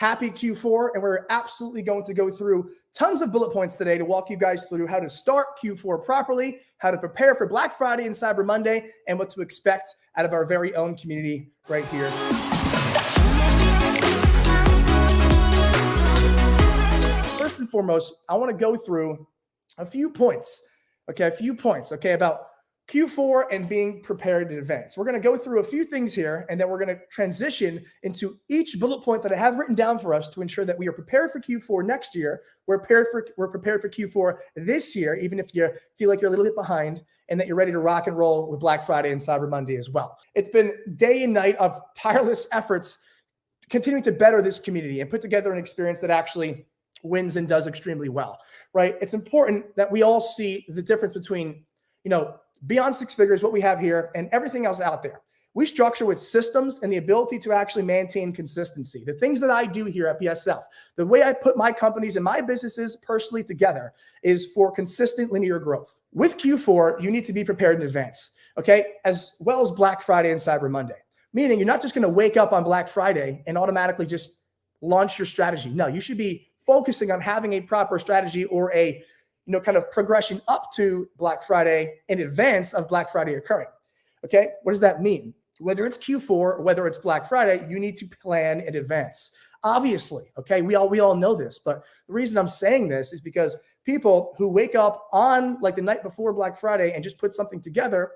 Happy Q4, and we're absolutely going to go through tons of bullet points today to walk you guys through how to start Q4 properly, how to prepare for Black Friday and Cyber Monday, and what to expect out of our very own community right here. First and foremost, I want to go through a few points, about Q4 and being prepared in advance. We're going to go through a few things here, and then we're going to transition into each bullet point that I have written down for us to ensure that we are prepared for Q4 next year. We're prepared for Q4 this year, even if you feel like you're a little bit behind, and that you're ready to rock and roll with Black Friday and Cyber Monday as well. It's been day and night of tireless efforts continuing to better this community and put together an experience that actually wins and does extremely well, right? It's important that we all see the difference between, beyond six figures, what we have here, and everything else out there. We structure with systems and the ability to actually maintain consistency. The things that I do here at BSF, the way I put my companies and my businesses personally together is for consistent linear growth. With Q4, you need to be prepared in advance, okay? As well as Black Friday and Cyber Monday. Meaning you're not just going to wake up on Black Friday and automatically just launch your strategy. No, you should be focusing on having a proper strategy or a kind of progression up to Black Friday in advance of Black Friday occurring. Okay, what does that mean? Whether it's Q4 or whether it's Black Friday, you need to plan in advance. Obviously, okay, we all know this, but the reason I'm saying this is because people who wake up on like the night before Black Friday and just put something together,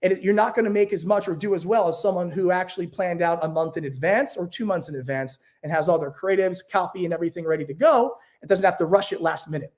and you're not going to make as much or do as well as someone who actually planned out a month in advance or 2 months in advance and has all their creatives, copy, and everything ready to go. It doesn't have to rush it last minute.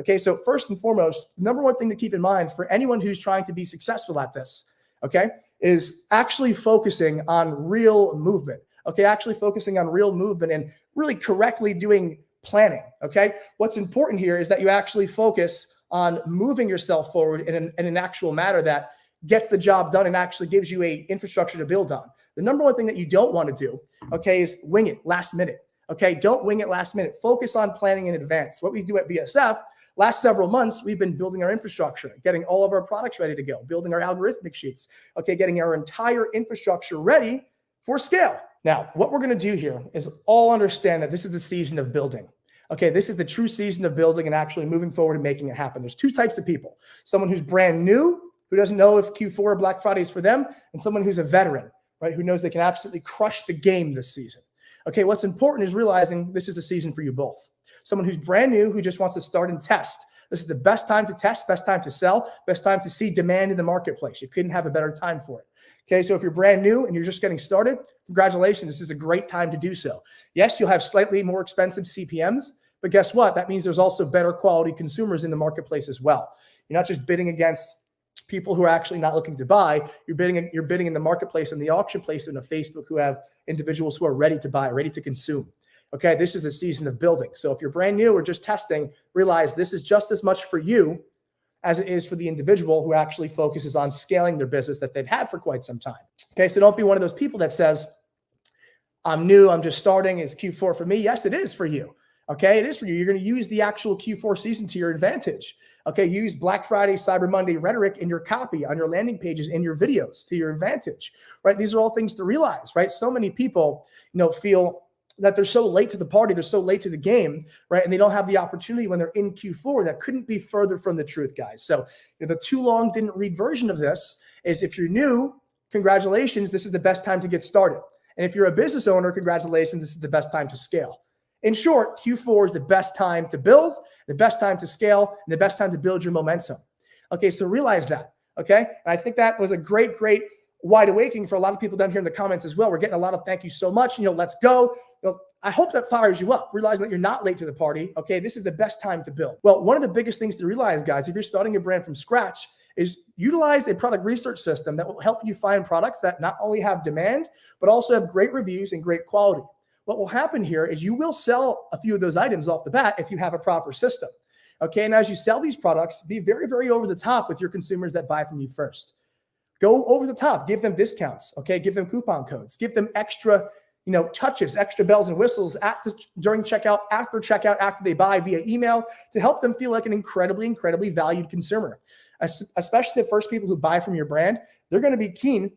Okay, so first and foremost, number one thing to keep in mind for anyone who's trying to be successful at this, okay, is actually focusing on real movement. Okay, actually focusing on real movement and really correctly doing planning. Okay, what's important here is that you actually focus on moving yourself forward in an actual matter that gets the job done and actually gives you a infrastructure to build on. The number one thing that you don't want to do, okay, is wing it last minute. Okay, don't wing it last minute. Focus on planning in advance. What we do at BSF, last several months, we've been building our infrastructure, getting all of our products ready to go, building our algorithmic sheets, okay, getting our entire infrastructure ready for scale. Now, what we're going to do here is all understand that this is the season of building. Okay, this is the true season of building and actually moving forward and making it happen. There's two types of people. Someone who's brand new, who doesn't know if Q4 or Black Friday is for them, and someone who's a veteran, right, who knows they can absolutely crush the game this season. Okay, what's important is realizing this is a season for you both. Someone who's brand new, who just wants to start and test. This is the best time to test, best time to sell, best time to see demand in the marketplace. You couldn't have a better time for it. Okay, so if you're brand new and you're just getting started, congratulations, this is a great time to do so. Yes, you'll have slightly more expensive CPMs, but guess what? That means there's also better quality consumers in the marketplace as well. You're not just bidding against people who are actually not looking to buy. You're bidding in the marketplace and the auction place in a Facebook who have individuals who are ready to buy, ready to consume. Okay, this is the season of building. So if you're brand new or just testing, realize this is just as much for you as it is for the individual who actually focuses on scaling their business that they've had for quite some time. Okay, so don't be one of those people that says, I'm new, I'm just starting, is Q4 for me? Yes, it is for you. Okay, it is for you. You're going to use the actual Q4 season to your advantage. Okay, use Black Friday, Cyber Monday rhetoric in your copy, on your landing pages, in your videos to your advantage, right? These are all things to realize, right? So many people, feel that they're so late to the party, they're so late to the game, right? And they don't have the opportunity when they're in Q4. That couldn't be further from the truth, guys. So the too long didn't read version of this is if you're new, congratulations, this is the best time to get started. And if you're a business owner, congratulations, this is the best time to scale. In short, Q4 is the best time to build, the best time to scale, and the best time to build your momentum. Okay, so realize that, okay? And I think that was a great wide awakening for a lot of people down here in the comments as well. We're getting a lot of thank you so much, let's go. I hope that fires you up, realizing that you're not late to the party, okay? This is the best time to build. Well, one of the biggest things to realize, guys, if you're starting a brand from scratch, is utilize a product research system that will help you find products that not only have demand, but also have great reviews and great quality. What will happen here is you will sell a few of those items off the bat if you have a proper system. Okay, and as you sell these products, be very, very over the top with your consumers that buy from you first. Go over the top, give them discounts, okay? Give them coupon codes, give them extra, touches, extra bells and whistles during checkout, after they buy via email to help them feel like an incredibly valued consumer. Especially the first people who buy from your brand, they're going to be keen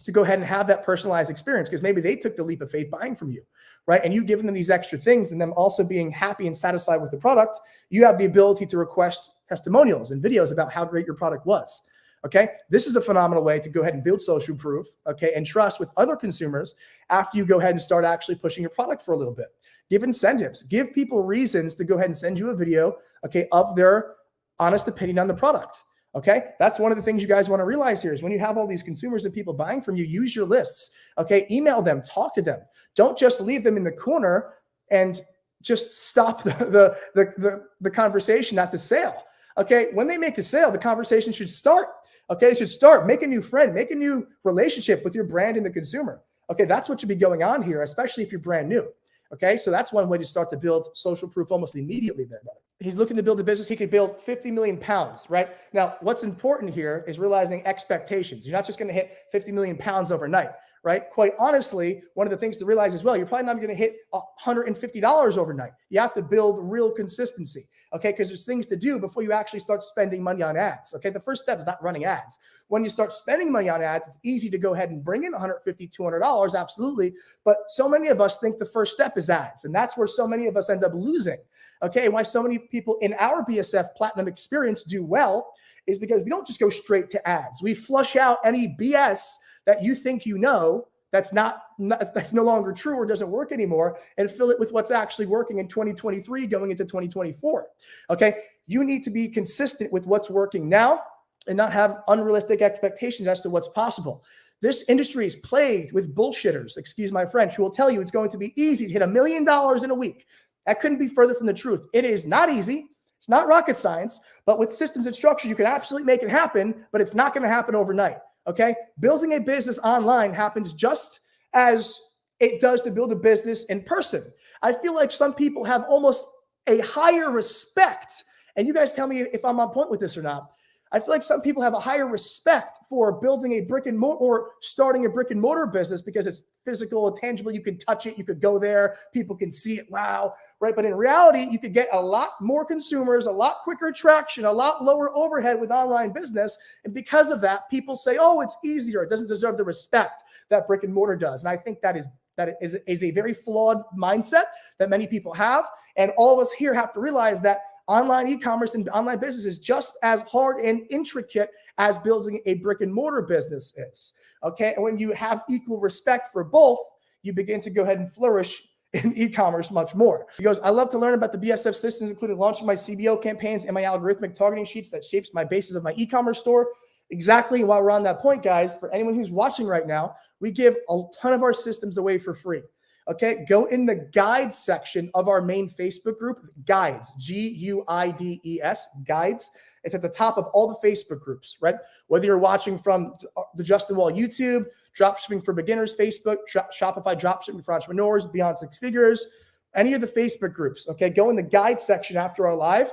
to go ahead and have that personalized experience because maybe they took the leap of faith buying from you, right? And you giving them these extra things and them also being happy and satisfied with the product, you have the ability to request testimonials and videos about how great your product was. Okay, this is a phenomenal way to go ahead and build social proof, okay, and trust with other consumers after you go ahead and start actually pushing your product for a little bit. Give incentives, give people reasons to go ahead and send you a video, okay, of their honest opinion on the product. Okay, that's one of the things you guys want to realize here is when you have all these consumers and people buying from you, use your lists. Okay, email them, talk to them. Don't just leave them in the corner and just stop the conversation at the sale. Okay, when they make a sale, the conversation should start. Okay, it should start. Make a new friend, make a new relationship with your brand and the consumer. Okay, that's what should be going on here, especially if you're brand new. Okay, so that's one way to start to build social proof almost immediately there, brother. He's looking to build a business. He could build 50 million pounds, right? Now, what's important here is realizing expectations. You're not just going to hit 50 million pounds overnight, right? Quite honestly, one of the things to realize as well, you're probably not going to hit $150 overnight. You have to build real consistency, okay? Because there's things to do before you actually start spending money on ads, okay? The first step is not running ads. When you start spending money on ads, it's easy to go ahead and bring in $150, $200, absolutely. But so many of us think the first step is ads, and that's where so many of us end up losing, okay? And why so many people in our BSF Platinum experience do well is because we don't just go straight to ads. We flush out any BS that you think you know that's no longer true or doesn't work anymore, and fill it with what's actually working in 2023 going into 2024. Okay, you need to be consistent with what's working now and not have unrealistic expectations as to what's possible. This industry is plagued with bullshitters, excuse my French, who will tell you it's going to be easy to hit $1 million in a week. That couldn't be further from the truth. It is not easy. It's not rocket science, but with systems and structure, you can absolutely make it happen, but it's not going to happen overnight. Okay, building a business online happens just as it does to build a business in person. I feel like some people have almost a higher respect, and you guys tell me if I'm on point with this or not. I feel like some people have a higher respect for building a brick and mortar or starting a brick and mortar business because it's physical, tangible. You can touch it. You could go there. People can see it. Wow. Right. But in reality, you could get a lot more consumers, a lot quicker traction, a lot lower overhead with online business. And because of that, people say, oh, it's easier. It doesn't deserve the respect that brick and mortar does. And I think that is a very flawed mindset that many people have. And all of us here have to realize that online e-commerce and online business is just as hard and intricate as building a brick and mortar business is. Okay. And when you have equal respect for both, you begin to go ahead and flourish in e-commerce much more. He goes, I love to learn about the BSF systems, including launching my CBO campaigns and my algorithmic targeting sheets that shapes my basis of my e-commerce store. Exactly. While we're on that point, guys, for anyone who's watching right now, we give a ton of our systems away for free. Okay, go in the guides section of our main Facebook group, guides, Guides, guides. It's at the top of all the Facebook groups, right? Whether you're watching from the Justin Woll YouTube, Dropshipping for Beginners Facebook, Shopify Dropshipping for Entrepreneurs, Beyond Six Figures, any of the Facebook groups, okay? Go in the guide section after our live,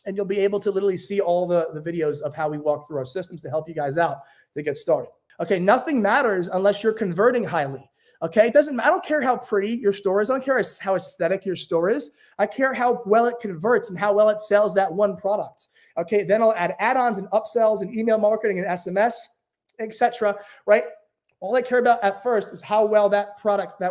and you'll be able to literally see all the videos of how we walk through our systems to help you guys out to get started. Okay, nothing matters unless you're converting highly. Okay, I don't care how pretty your store is. I don't care how aesthetic your store is. I care how well it converts and how well it sells that one product. Okay, then I'll add add-ons and upsells and email marketing and SMS, etc. Right? All I care about at first is how well that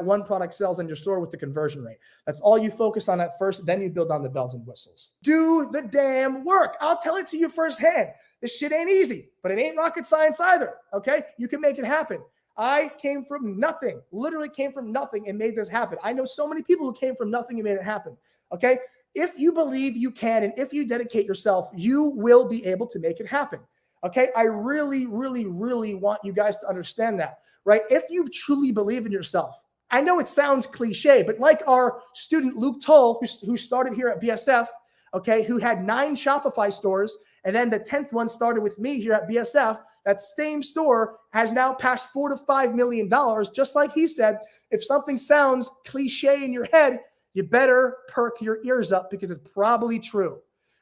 one product sells in your store with the conversion rate. That's all you focus on at first. Then you build on the bells and whistles. Do the damn work. I'll tell it to you firsthand. This shit ain't easy, but it ain't rocket science either. Okay, you can make it happen. I came from nothing, literally came from nothing and made this happen. I know so many people who came from nothing and made it happen. Okay. If you believe you can, and if you dedicate yourself, you will be able to make it happen. Okay. I really, really, really want you guys to understand that, right? If you truly believe in yourself, I know it sounds cliche, but like our student, Luke Toll, who started here at BSF, okay, who had 9 Shopify stores, and then the 10th one started with me here at BSF. That same store has now passed $4 to $5 million. Just like he said, if something sounds cliche in your head, you better perk your ears up because it's probably true.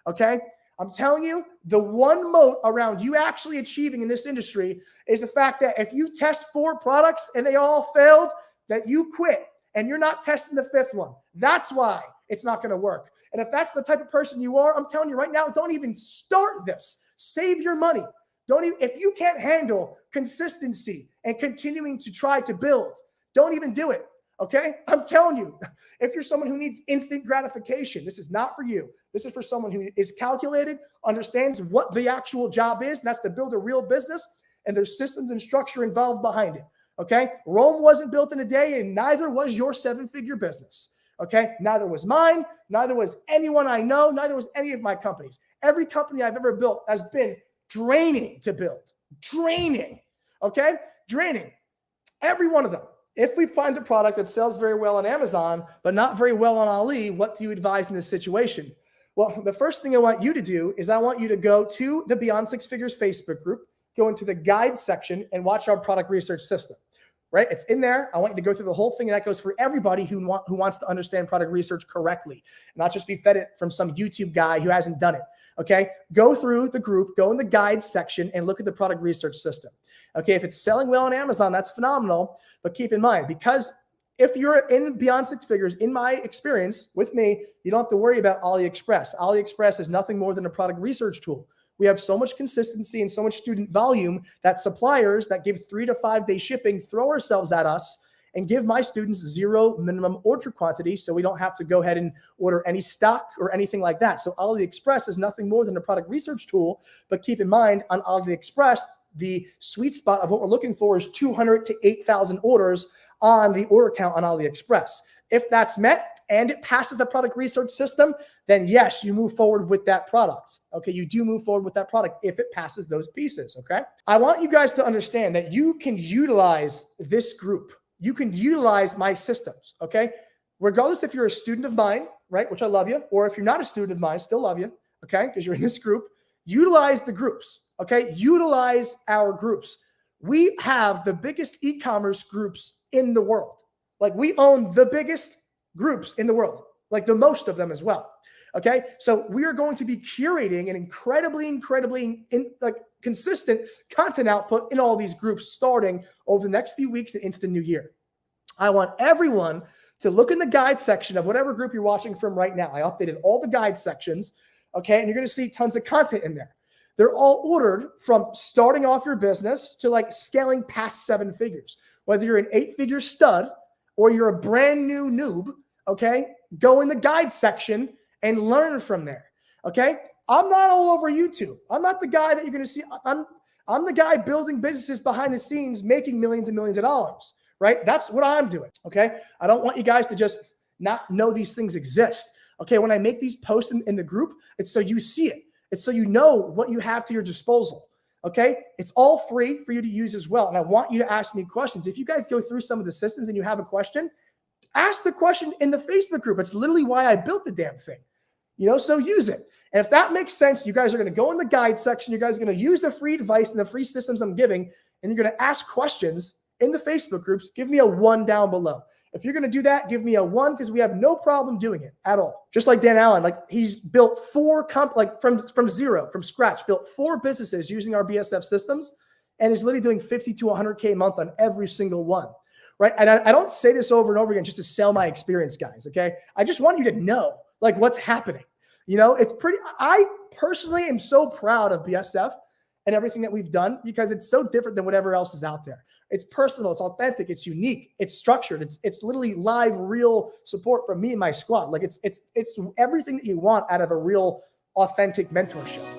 Okay. I'm telling you, the one moat around you actually achieving in this industry is the fact that if you test 4 products and they all failed, that you quit and you're not testing the 5th one. That's why it's not going to work. And if that's the type of person you are, I'm telling you right now, don't even start this. Save your money. If you can't handle consistency and continuing to try to build, don't even do it. Okay. I'm telling you, if you're someone who needs instant gratification, this is not for you. This is for someone who is calculated, understands what the actual job is, and that's to build a real business, and there's systems and structure involved behind it. Okay. Rome wasn't built in a day, and neither was your 7-figure business. Okay. Neither was mine. Neither was anyone I know. Neither was any of my companies. Every company I've ever built has been draining to build. Draining. Okay. Draining. Every one of them. If we find a product that sells very well on Amazon, but not very well on Ali, what do you advise in this situation? Well, the first thing I want you to do is I want you to go to the Beyond Six Figures Facebook group, go into the guide section and watch our product research system, right? It's in there. I want you to go through the whole thing, and that goes for everybody who wants to understand product research correctly, not just be fed it from some YouTube guy who hasn't done it. Okay, go through the group, go in the guide section and look at the product research system. Okay, if it's selling well on Amazon, that's phenomenal. But keep in mind, because if you're in Beyond Six Figures, in my experience with me, you don't have to worry about AliExpress. AliExpress is nothing more than a product research tool. We have so much consistency and so much student volume that suppliers that give 3 to 5 day shipping throw ourselves at us and give my students 0 minimum order quantity, so we don't have to go ahead and order any stock or anything like that. So AliExpress is nothing more than a product research tool, but keep in mind on AliExpress, the sweet spot of what we're looking for is 200 to 8,000 orders on the order count on AliExpress. If that's met and it passes the product research system, then yes, you move forward with that product. Okay, you do move forward with that product if it passes those pieces, okay? I want you guys to understand that you can utilize this group. You can utilize my systems, okay? Regardless if you're a student of mine, right, which I love you, or if you're not a student of mine, still love you, okay, because you're in this group, utilize the groups, okay? Utilize our groups. We have the biggest e-commerce groups in the world. Like, we own the biggest groups in the world, like the most of them as well, okay? So we are going to be curating an incredibly consistent content output in all these groups starting over the next few weeks and into the new year. I want everyone to look in the guide section of whatever group you're watching from right now. I updated all the guide sections, okay? And you're going to see tons of content in there. They're all ordered from starting off your business to like scaling past 7 figures. Whether you're an 8-figure stud or you're a brand new noob, okay? Go in the guide section and learn from there, okay? I'm not all over YouTube. I'm not the guy that you're going to see. I'm the guy building businesses behind the scenes, making millions and millions of dollars, right? That's what I'm doing, okay? I don't want you guys to just not know these things exist, okay? When I make these posts in the group, it's so you see it. It's so you know what you have to your disposal, okay? It's all free for you to use as well, and I want you to ask me questions. If you guys go through some of the systems and you have a question, ask the question in the Facebook group. It's literally why I built the damn thing, so use it. And if that makes sense, you guys are going to go in the guide section. You guys are going to use the free advice and the free systems I'm giving, and you're going to ask questions in the Facebook groups. Give me a 1 down below. If you're going to do that, give me a 1 because we have no problem doing it at all. Just like Dan Allen, like he's built 4 from zero, from scratch, built 4 businesses using our BSF systems, and is literally doing 50 to 100K a month on every single one. Right. And I don't say this over and over again just to sell my experience, guys. Okay. I just want you to know like what's happening. It's I personally am so proud of BSF and everything that we've done because it's so different than whatever else is out there. It's personal, it's authentic, it's unique, it's structured, it's literally live, real support from me and my squad. Like it's everything that you want out of a real authentic mentorship.